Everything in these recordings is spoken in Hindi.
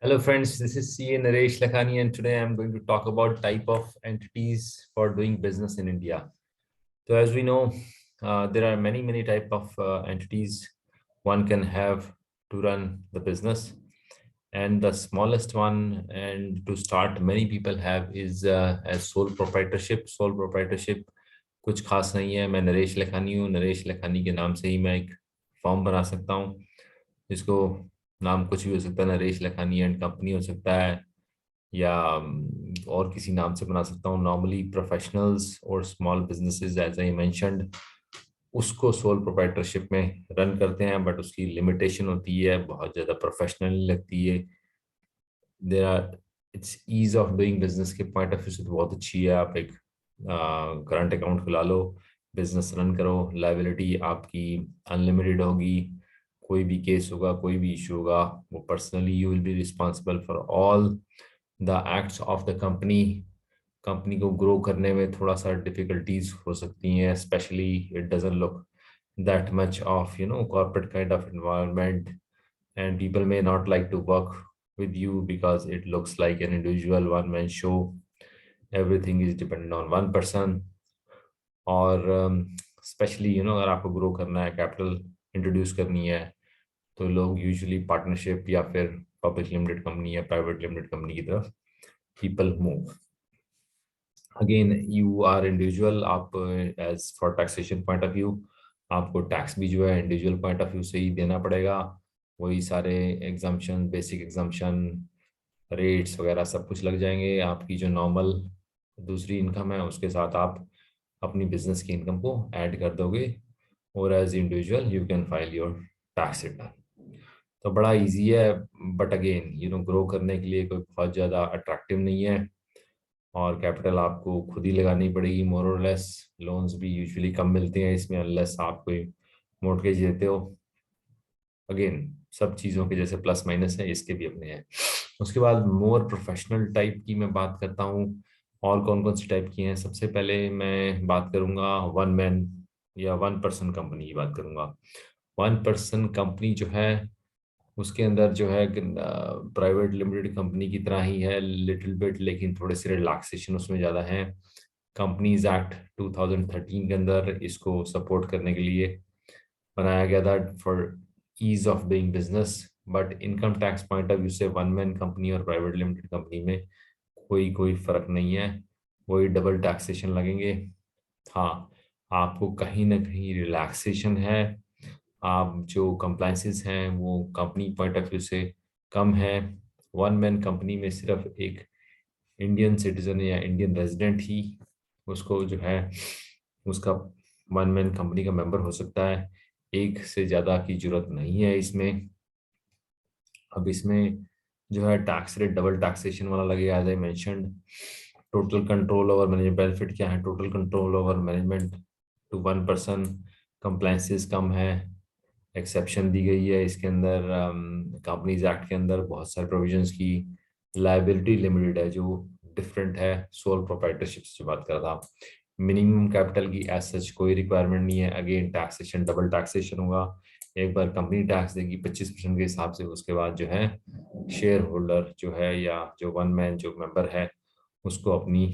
Hello friends, this is CA Naresh Lakhani and today I'm going to talk about type of entities for doing business in India. So as we know, there are many type of entities one can have to run the business, and the smallest one and to start many people have is as sole proprietorship. Sole proprietorship कुछ खास नहीं है। मैं नरेश लखानी हूँ। नरेश लखानी के नाम से ही मैं एक फॉर्म बना सकता हूँ जिसको नाम कुछ भी हो सकता है, नरेश लखानी एंड कंपनी हो सकता है या और किसी नाम से बना सकता हूँ। नॉर्मली प्रोफेशनल्स और small businesses as I mentioned उसको सोल प्रोप्राइटरशिप में रन करते हैं, बट उसकी लिमिटेशन होती है, बहुत ज़्यादा प्रोफेशनल लगती है। There are it's ease of doing business के पॉइंट ऑफ व्यू से तो बहुत अच्छी है। आप एक करंट अकाउंट खुला लो, बिजनेस रन करो, लाइबिलिटी आपकी अनलिमिटेड होगी। कोई भी केस होगा, कोई भी इशू होगा, वो personally you will be responsible for all the acts of the company. Company को ग्रो करने में थोड़ा सा डिफिकल्टीज हो सकती हैं, specially it doesn't look that much of corporate kind of environment, and people may not like to work with you because it looks like an individual one man show. Everything is dependent on one person. और स्पेशली अगर आपको ग्रो करना है, कैपिटल इंट्रोड्यूस करनी है, तो लोग यूजुअली पार्टनरशिप या फिर पब्लिक लिमिटेड कंपनी या प्राइवेट लिमिटेड कंपनी की तरफ people move. Again you are individual. आप as for taxation point of view आपको टैक्स भी जो है इंडिविजुअल पॉइंट ऑफ व्यू से ही देना पड़ेगा। वही सारे एग्जाम्पशन, बेसिक एग्जाम्पशन, रेट्स वगैरह सब कुछ लग जाएंगे। आपकी जो नॉर्मल दूसरी इनकम है उसके साथ आप अपनी बिजनेस की इनकम को ऐड कर दोगे, और as individual you can file your tax return. तो बड़ा इजी है, बट अगेन ग्रो करने के लिए कोई बहुत ज़्यादा अट्रैक्टिव नहीं है, और कैपिटल आपको खुद ही लगानी पड़ेगी मोर और लेस। लोन्स भी यूजुअली कम मिलते हैं इसमें अनलेस आप कोई मॉर्टगेज देते हो। अगेन सब चीज़ों के जैसे प्लस माइनस है, इसके भी अपने हैं। उसके बाद मोर प्रोफेशनल टाइप की मैं बात करता हूँ, और कौन कौन सी टाइप की हैं। सबसे पहले मैं बात करूँगा वन मैन या वन पर्सन कंपनी की बात करूँगा। वन पर्सन कंपनी जो है उसके अंदर जो है प्राइवेट लिमिटेड कंपनी की तरह ही है लिटिल बिट, लेकिन थोड़े से रिलैक्सेशन उसमें ज़्यादा है। कंपनीज एक्ट 2013 के अंदर इसको सपोर्ट करने के लिए बनाया गया था for ease of doing business. But income tax point of view से वन मैन कंपनी और प्राइवेट लिमिटेड कंपनी में कोई फर्क नहीं है, वही डबल टैक्सेशन लगेंगे। हाँ, आपको कहीं ना कहीं रिलैक्सेशन है। आप जो कंप्लाइंसेस हैं वो कंपनी पॉइंट ऑफ व्यू से कम है। वन मैन कंपनी में सिर्फ एक इंडियन सिटीजन या इंडियन रेजिडेंट ही उसको जो है उसका वन मैन कंपनी का मेंबर हो सकता है। एक से ज़्यादा की जरूरत नहीं है इसमें। अब इसमें जो है टैक्स रेट डबल टैक्सेशन वाला लगेगा as I mentioned. Total control over management benefit क्या है? Total control over management to one person. Compliances कम है, एक्सेप्शन दी गई है इसके अंदर। कंपनीज एक्ट के अंदर बहुत सारे प्रोविजंस की लाइबिलिटी लिमिटेड है जो डिफरेंट है सोल प्रोप्राइटरशिप से जो बात कर रहा था। मिनिमम कैपिटल की एज सच कोई रिक्वायरमेंट नहीं है। अगेन टैक्सेशन डबल टैक्सेशन होगा। एक बार कंपनी टैक्स देगी 25% के हिसाब से, उसके बाद जो है शेयर होल्डर जो है या जो वन मैन जो मेंबर है उसको अपनी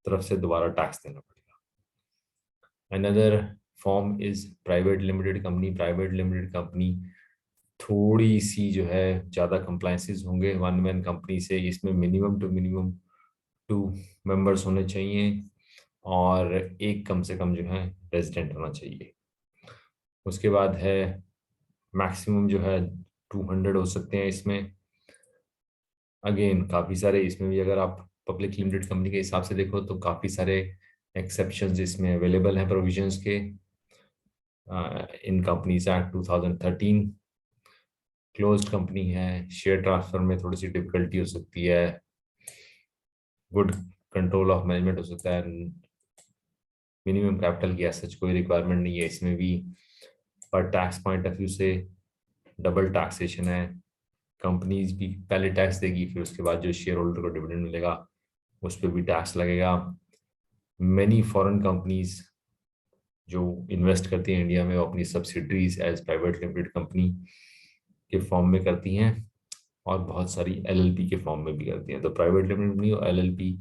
तरफ से दोबारा टैक्स देना पड़ेगा। Another form is private limited company. Private limited company थोड़ी सी जो है ज़्यादा कंप्लाइंसेस होंगे वन मैन कंपनी से। इसमें मिनिमम टू मेंबर्स होने चाहिए, और एक कम से कम जो है रेजिडेंट होना चाहिए। उसके बाद है मैक्सिमम जो है 200 हो सकते हैं इसमें। अगेन काफ़ी सारे इसमें भी अगर आप पब्लिक लिमिटेड कंपनी के हिसाब से देखो तो काफ़ी सारे एक्सेप्शंस इसमें अवेलेबल हैं प्रोविजंस के। इन कंपनीज एक्ट 2013 क्लोज्ड कंपनी है, शेयर ट्रांसफर में थोड़ी सी डिफिकल्टी हो सकती है, गुड कंट्रोल ऑफ मैनेजमेंट हो सकता है। मिनिमम कैपिटल की सच कोई रिक्वायरमेंट नहीं है इसमें भी, पर टैक्स पॉइंट ऑफ व्यू से डबल टैक्सेशन है। कंपनीज भी पहले टैक्स देगी, फिर उसके बाद जो शेयर होल्डर को डिविडेंड मिलेगा उस पर भी टैक्स लगेगा। मेनी फॉरेन कंपनीज जो इन्वेस्ट करती हैं इंडिया में वो अपनी subsidiaries as private limited company के फॉर्म में करती हैं। और बहुत सारी एलएलपी के फॉर्म में भी करती हैं। तो प्राइवेट लिमिटेड कंपनी और LLP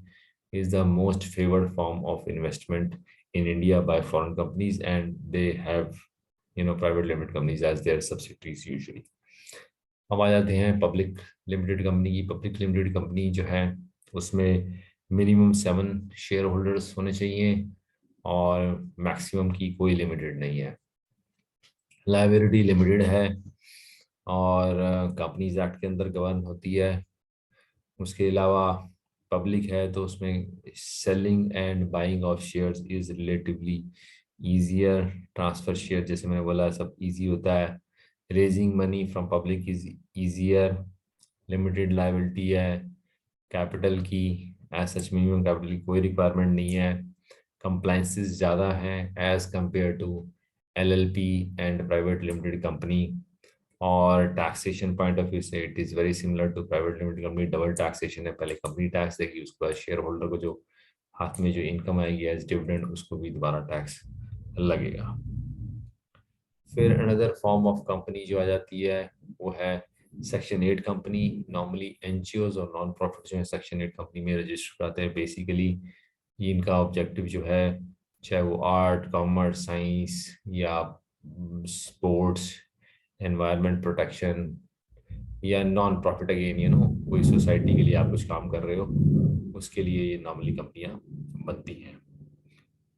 is the most favoured form of investment in India by foreign companies, and they have private limited companies as their subsidiaries usually. अब आ जाते हैं पब्लिक लिमिटेड कंपनी की। पब्लिक लिमिटेड कंपनी जो है उसमें मिनिमम 7 शेयर होल्डर्स होने चाहिए और मैक्सिमम की कोई लिमिटेड नहीं है। लायबिलिटी लिमिटेड है और कंपनीज एक्ट के अंदर गवर्न होती है। उसके अलावा पब्लिक है तो उसमें selling and buying of shares is relatively easier. Transfer share जैसे मैंने बोला सब इजी होता है। Raising money from public is easier. Limited liability है। कैपिटल की एज सच मिनिमम कैपिटल की कोई रिक्वायरमेंट नहीं है। कंप्लाइंसेस ज़्यादा हैं as compare to LLP and private limited company. और टैक्सेशन पॉइंट ऑफ व्यू से it is very similar to private limited company. Double taxation है, पहले कंपनी टैक्स देगी, उसके बाद शेयर होल्डर को जो हाथ में जो इनकम आएगी एज डिविडेंड उसको भी दोबारा टैक्स लगेगा। फिर अनदर फॉर्म ऑफ कंपनी जो आ जाती है वो है सेक्शन 8 कंपनी। नॉर्मली एनजीओज और नॉन प्रॉफिट जो है सेक्शन 8 कंपनी में रजिस्टर कराते हैं। बेसिकली इनका ऑब्जेक्टिव जो है चाहे वो आर्ट, कॉमर्स, साइंस या स्पोर्ट्स, एनवायरनमेंट प्रोटेक्शन या नॉन प्रॉफिट, अगेन कोई सोसाइटी के लिए आप कुछ काम कर रहे हो उसके लिए ये नॉर्मली कंपनियां बनती हैं।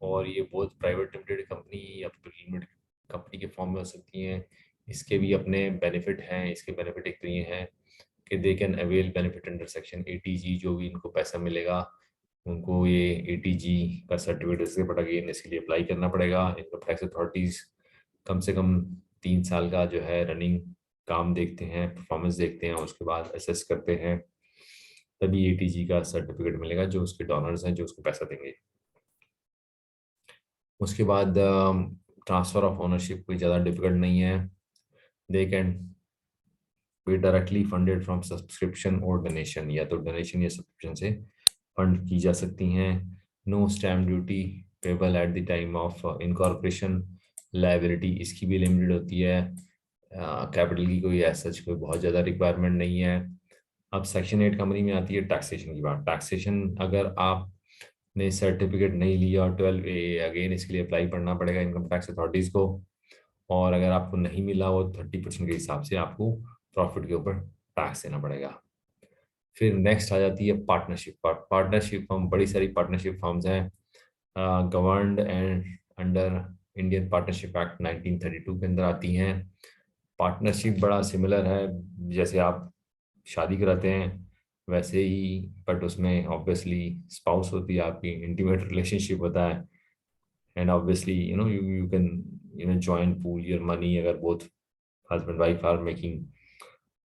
और ये बहुत प्राइवेट लिमिटेड कंपनी या पब्लिक लिमिटेड कंपनी के फॉर्म में हो सकती हैं। इसके भी अपने बेनिफिट हैं। इसके बेनिफिट एक तो ये हैं कि they can avail benefit under section 80G। जो भी इनको पैसा मिलेगा उनको ये 80G का सर्टिफिकेट इसके बट अगेन इसके लिए अप्लाई करना पड़ेगा। इनकम टैक्स अथॉरिटीज़ कम से कम 3 साल का जो है रनिंग काम देखते हैं, परफॉर्मेंस देखते हैं, उसके बाद असेस करते हैं, तभी 80G का सर्टिफिकेट मिलेगा जो उसके डोनर्स हैं जो उसको पैसा देंगे। उसके बाद ट्रांसफ़र ऑफ ओनरशिप कोई ज़्यादा डिफिकल्ट नहीं है। They can be directly funded from subscription और डोनेशन, या तो डोनेशन या सब्सक्रिप्शन से फंड की जा सकती हैं। No stamp duty payable at the time of incorporation. Liability इसकी भी लिमिटेड होती है। कैपिटल की कोई एज सच कोई बहुत ज़्यादा रिक्वायरमेंट नहीं है। अब सेक्शन 8 कंपनी में आती है टैक्सेशन की बात। टैक्सेशन अगर आपने सर्टिफिकेट नहीं लिया और 12A अगेन इसके लिए अप्लाई करना पड़ेगा इनकम टैक्स अथॉरिटीज़ को। और अगर आपको नहीं मिला वो 30% के हिसाब से आपको प्रॉफिट के ऊपर टैक्स देना पड़ेगा। फिर नेक्स्ट आ जाती है पार्टनरशिप। पार्टनरशिप फॉर्म, बड़ी सारी पार्टनरशिप फॉर्म्स हैं governed and under Indian partnership act 1932 के अंदर आती हैं। पार्टनरशिप बड़ा सिमिलर है, जैसे आप शादी कराते हैं वैसे ही, बट उसमें ऑब्वियसली स्पाउस होती है, आपकी इंटीमेट रिलेशनशिप होता है। And obviously you can join pool your money अगर both husband wife are making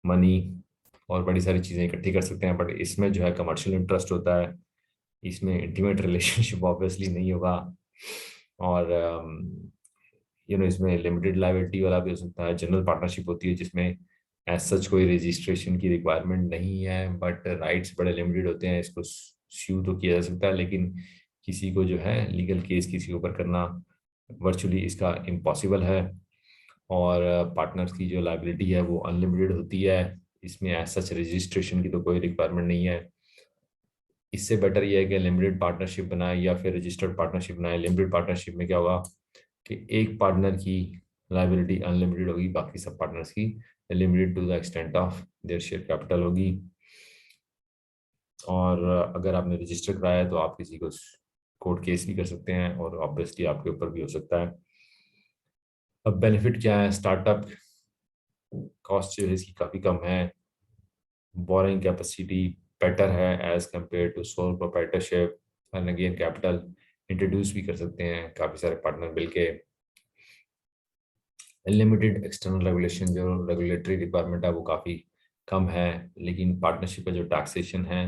money, और बड़ी सारी चीज़ें इकट्ठी कर सकते हैं। बट इसमें जो है कमर्शियल इंटरेस्ट होता है, इसमें इंटीमेट रिलेशनशिप ऑब्वियसली नहीं होगा। और इसमें लिमिटेड लायबिलिटी वाला भी हो सकता है। जनरल पार्टनरशिप होती है जिसमें एज सच कोई रजिस्ट्रेशन की रिक्वायरमेंट नहीं है, बट राइट्स बड़े लिमिटेड होते हैं। इसको स्यू तो किया जा सकता है, लेकिन किसी को जो है लीगल केस किसी के ऊपर करना वर्चुअली इसका इम्पॉसिबल है। और पार्टनर्स की जो लायबिलिटी है वो अनलिमिटेड होती है। इसमें एज सच रजिस्ट्रेशन की तो कोई रिक्वायरमेंट नहीं है। इससे बेटर ये है कि लिमिटेड पार्टनरशिप बनाए या फिर रजिस्टर्ड पार्टनरशिप बनाए। लिमिटेड पार्टनरशिप में क्या होगा कि एक पार्टनर की लायबिलिटी अनलिमिटेड होगी, बाकी सब पार्टनर्स की limited to the extent of their share capital होगी। और अगर आपने रजिस्टर कराया है तो आप किसी को कोर्ट केस भी कर सकते हैं और ऑब्वियसली आपके ऊपर भी हो सकता है। अब बेनिफिट क्या है? स्टार्टअप कॉस्ट जो है इसकी काफ़ी कम है। बोरिंग कैपेसिटी बेटर है as compare to sole proprietorship. And again capital introduce भी कर सकते हैं काफ़ी सारे पार्टनर मिल के। लिमिटेड एक्सटर्नल रेगुलेशन, जो रेगुलेटरी रिक्वायरमेंट है वो काफ़ी कम है। लेकिन पार्टनरशिप का जो टैक्सेशन है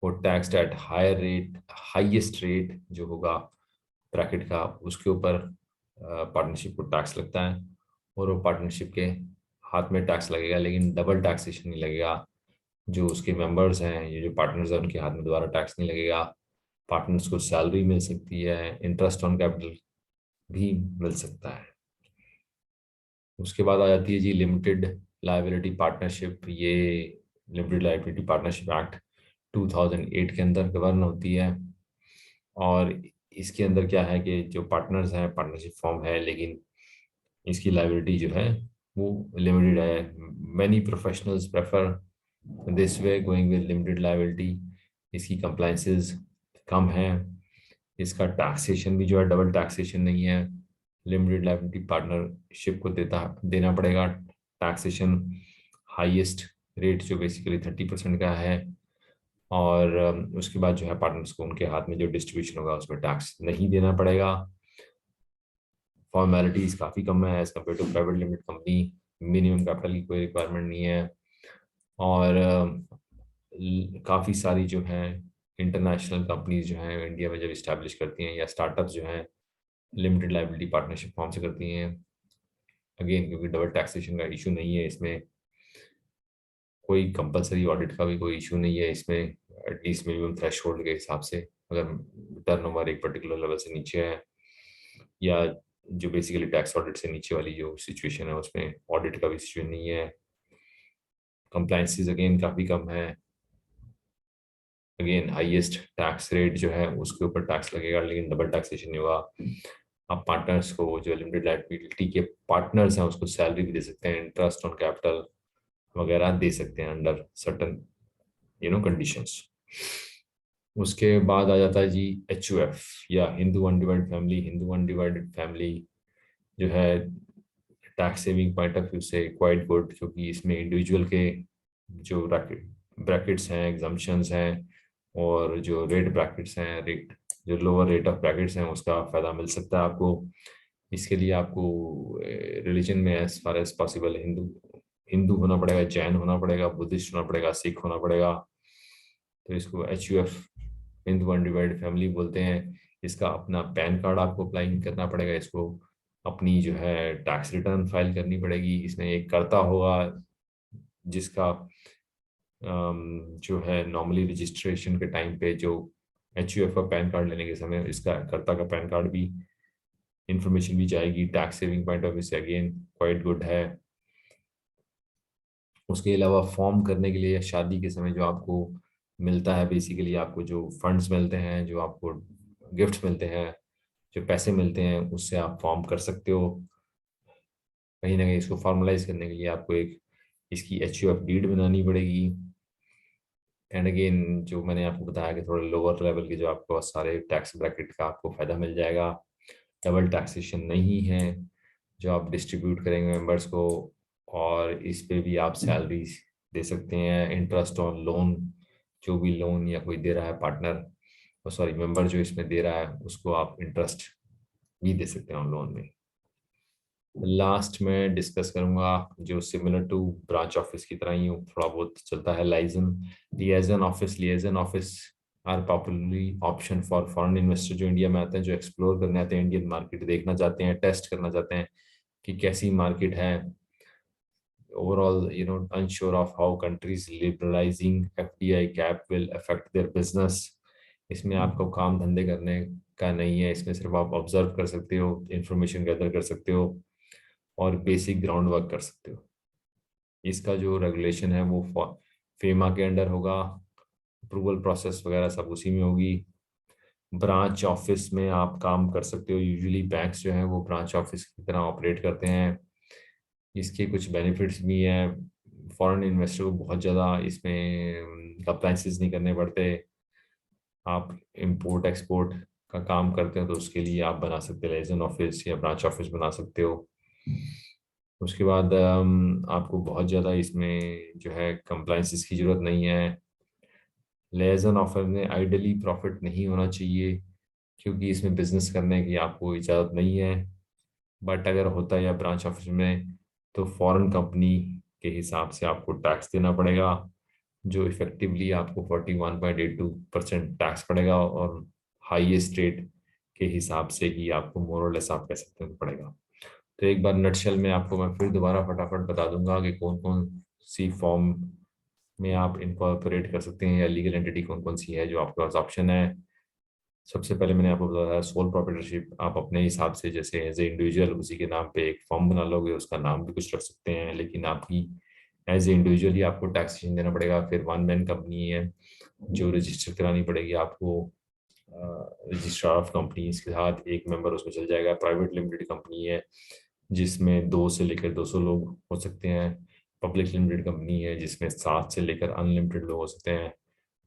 वो taxed at higher rate, highest rate जो होगा ब्रैकेट का उसके ऊपर पार्टनरशिप को टैक्स लगता है। और वो पार्टनरशिप के हाथ में टैक्स लगेगा, लेकिन डबल टैक्सेशन नहीं लगेगा। जो उसके मेंबर्स हैं, ये जो पार्टनर्स हैं, उनके हाथ में दोबारा टैक्स नहीं लगेगा। पार्टनर्स को सैलरी मिल सकती है, इंटरेस्ट ऑन कैपिटल भी मिल सकता है। उसके बाद आ जाती है जी लिमिटेड लायबिलिटी पार्टनरशिप। ये लिमिटेड लाइबिलिटी पार्टनरशिप एक्ट 2008 के अंदर गवर्न होती है। और इसके अंदर क्या है कि जो पार्टनर्स हैं, पार्टनरशिप फॉर्म है, लेकिन इसकी लाइबिलिटी जो है वो लिमिटेड है। Many professionals prefer this way, going with limited liability. इसकी कंप्लाइंसेस कम है, इसका टैक्सेशन भी जो है डबल टैक्सेशन नहीं है। लिमिटेड लाइबिलिटी पार्टनरशिप को देना पड़ेगा टैक्सेशन हाईएस्ट रेट जो बेसिकली 30% का है। और उसके बाद जो है पार्टनर्स को उनके हाथ में जो डिस्ट्रीब्यूशन होगा उसमें टैक्स नहीं देना पड़ेगा। फॉर्मेलिटीज काफ़ी कम है as compare to private limited company. Minimum capital की कोई रिक्वायरमेंट नहीं है। और काफ़ी सारी जो है इंटरनेशनल कंपनीज जो हैं इंडिया में जब इस्टेब्लिश करती हैं, या स्टार्टअप्स जो हैं लिमिटेड लाइबिलिटी पार्टनरशिप फॉर्म से करती हैं। अगेन क्योंकि डबल टैक्सेशन का इशू नहीं है इसमें, कोई कंपलसरी ऑडिट का भी कोई इशू नहीं है इसमें, एटलीस्ट मिनिमम थ्रेशोल्ड के हिसाब से। अगर टर्नओवर एक पर्टिकुलर लेवल से नीचे है, या जो बेसिकली टैक्स ऑडिट से नीचे वाली जो सिचुएशन है उसमें ऑडिट का भी सिचुएशन नहीं है। कंप्लाइंसेस अगेन काफ़ी कम है। अगेन हाईएस्ट टैक्स रेट जो है उसके ऊपर टैक्स लगेगा, लेकिन डबल टैक्सेशन नहीं होगा। आप पार्टनर्स को, जो लिमिटेड लाइबिलिटी के पार्टनर्स हैं, उसको सैलरी भी दे सकते हैं, इंटरेस्ट ऑन कैपिटल वगैरह दे सकते हैं अंडर सर्टन कंडीशंस। उसके बाद आ जाता है जी HUF, या Hindu undivided family. Hindu undivided family जो है tax saving point of view से क्वाइट गुड, क्योंकि इसमें इंडिविजुअल के जो ब्रैकेट्स हैं, एग्जाम्पशंस हैं, और जो रेट ब्रैकेट्स हैं, रेट जो लोअर रेट ऑफ ब्रैकेट्स हैं, उसका फ़ायदा मिल सकता है आपको। इसके लिए आपको रिलीजन में as far as possible Hindu Hindu होना पड़ेगा, जैन होना पड़ेगा, बुद्धिस्ट होना पड़ेगा, सिख होना पड़ेगा। तो इसको HUF, हिंदू अनडिवाइडेड फैमिली बोलते हैं। इसका अपना पैन कार्ड आपको अप्लाई करना पड़ेगा, इसको अपनी जो है टैक्स रिटर्न फाइल करनी पड़ेगी। इसमें एक कर्ता होगा जिसका जो है नॉर्मली रजिस्ट्रेशन के टाइम पे जो HUF का पैन कार्ड लेने के समय इसका कर्ता का पैन कार्ड भी इंफॉर्मेशन भी जाएगी। Tax saving point of view से अगेन क्वाइट गुड है। उसके अलावा फॉर्म करने के लिए शादी के समय जो आपको मिलता है, बेसिकली आपको जो फंड्स मिलते हैं, जो आपको गिफ्ट्स मिलते हैं, जो पैसे मिलते हैं, उससे आप फॉर्म कर सकते हो। कहीं ना कहीं इसको फॉर्मलाइज करने के लिए आपको एक इसकी HUF डीड बनानी पड़ेगी। एंड अगेन जो मैंने आपको बताया कि थोड़ा लोअर लेवल के जो आपको सारे टैक्स ब्रैकेट का आपको फायदा मिल जाएगा। डबल टैक्सेशन नहीं है जो आप डिस्ट्रीब्यूट करेंगे मेंबर्स को, और इस पे भी आप सैलरी दे सकते हैं। इंटरेस्ट ऑन लोन, जो भी लोन या कोई दे रहा है पार्टनर, सॉरी मेंबर जो इसमें दे रहा है, उसको आप इंटरेस्ट भी दे सकते हैं ऑन लोन में। लास्ट में डिस्कस करूंगा जो सिमिलर टू ब्रांच ऑफिस की तरह ही थोड़ा बहुत चलता है, liaison liaison office. Liaison office are popularly option for foreign investor जो इंडिया में आते हैं, जो एक्सप्लोर करने आते हैं इंडियन मार्केट, देखना चाहते हैं, टेस्ट करना चाहते हैं कि कैसी मार्केट है। Overall unsure of how countries liberalizing FDI cap will affect their business। इसमें आपको काम धंधे करने का नहीं है, इसमें सिर्फ आप ऑब्जर्व कर सकते हो, इंफॉर्मेशन गैदर कर सकते हो, और बेसिक ग्राउंड वर्क कर सकते हो। इसका जो रेगुलेशन है वो फेमा के अंडर होगा, अप्रूवल प्रोसेस वगैरह सब उसी में होगी। ब्रांच ऑफिस में आप काम कर सकते हो, यूजुअली बैंक्स जो हैं वो ब्रांच ऑफिस की तरह ऑपरेट करते हैं। इसके कुछ बेनिफिट्स भी हैं, फॉरेन इन्वेस्टर को बहुत ज़्यादा इसमें कंप्लाइंसेस नहीं करने पड़ते। आप इंपोर्ट एक्सपोर्ट का काम करते हो तो उसके लिए आप बना सकते हो लाइजन ऑफिस या ब्रांच ऑफिस बना सकते हो। उसके बाद आपको बहुत ज़्यादा इसमें जो है कंप्लाइंसेस की ज़रूरत नहीं है। लाइजन ऑफिस में आइडियली प्रॉफिट नहीं होना चाहिए, क्योंकि इसमें बिजनेस करने की आपको इजाज़त नहीं है। बट अगर होता है या ब्रांच ऑफिस में, तो फॉरेन कंपनी के हिसाब से आपको टैक्स देना पड़ेगा, जो इफेक्टिवली आपको 41.82% टैक्स पड़ेगा, और हाईएस्ट रेट के हिसाब से ही आपको मोर और लेस आप कह सकते हैं पड़ेगा। तो एक बार नटशेल में आपको मैं फिर दोबारा फटाफट बता दूंगा कि कौन कौन सी फॉर्म में आप इनकॉर्पोरेट कर सकते हैं, या लीगल एंटिटी कौन कौन सी है जो आपके पास ऑप्शन है। सबसे पहले मैंने आपको बताया सोल प्रोप्राइटरशिप। आप अपने हिसाब से जैसे एज ए इंडिविजुअल उसी के नाम पे एक फॉर्म बना लोगे, उसका नाम भी कुछ रख सकते हैं, लेकिन आपकी एज ए इंडिविजुअली आपको टैक्सेशन देना पड़ेगा। फिर वन मैन कंपनी है जो रजिस्टर करानी पड़ेगी आपको रजिस्ट्रार ऑफ कंपनीज के साथ, एक मेंबर उसमें चल जाएगा। प्राइवेट लिमिटेड कंपनी है जिसमें 2 से लेकर 200 लोग हो सकते हैं। पब्लिक लिमिटेड कंपनी है जिसमें 7 से लेकर अनलिमिटेड लोग हो सकते हैं।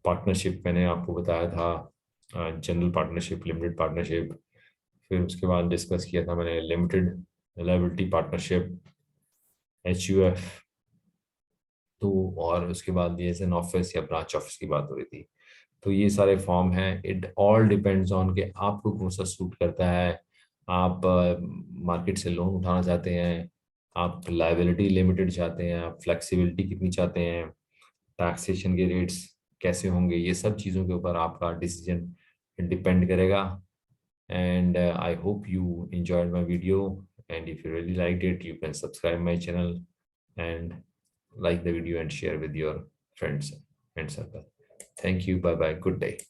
पार्टनरशिप मैंने आपको बताया था, जनरल पार्टनरशिप, लिमिटेड पार्टनरशिप। फिर उसके बाद डिस्कस किया था मैंने लिमिटेड लायबिलिटी पार्टनरशिप, HUF। तो और उसके बाद ये एन ऑफिस या ब्रांच ऑफिस की बात हो रही थी। तो ये सारे फॉर्म हैं। इट ऑल डिपेंड्स ऑन कि आपको कौन सा सूट करता है। आप मार्केट से लोन उठाना चाहते हैं, आप लायबिलिटी लिमिटेड चाहते हैं, आप फ्लेक्सिबिलिटी कितनी चाहते हैं, टैक्सेशन के रेट्स कैसे होंगे, ये सब चीज़ों के ऊपर आपका डिसीजन डिपेंड करेगा। And I hope you enjoyed my video, and if you really liked it you can subscribe my channel and like the video and share with your friends and circle. Thank you. Bye bye. Good day.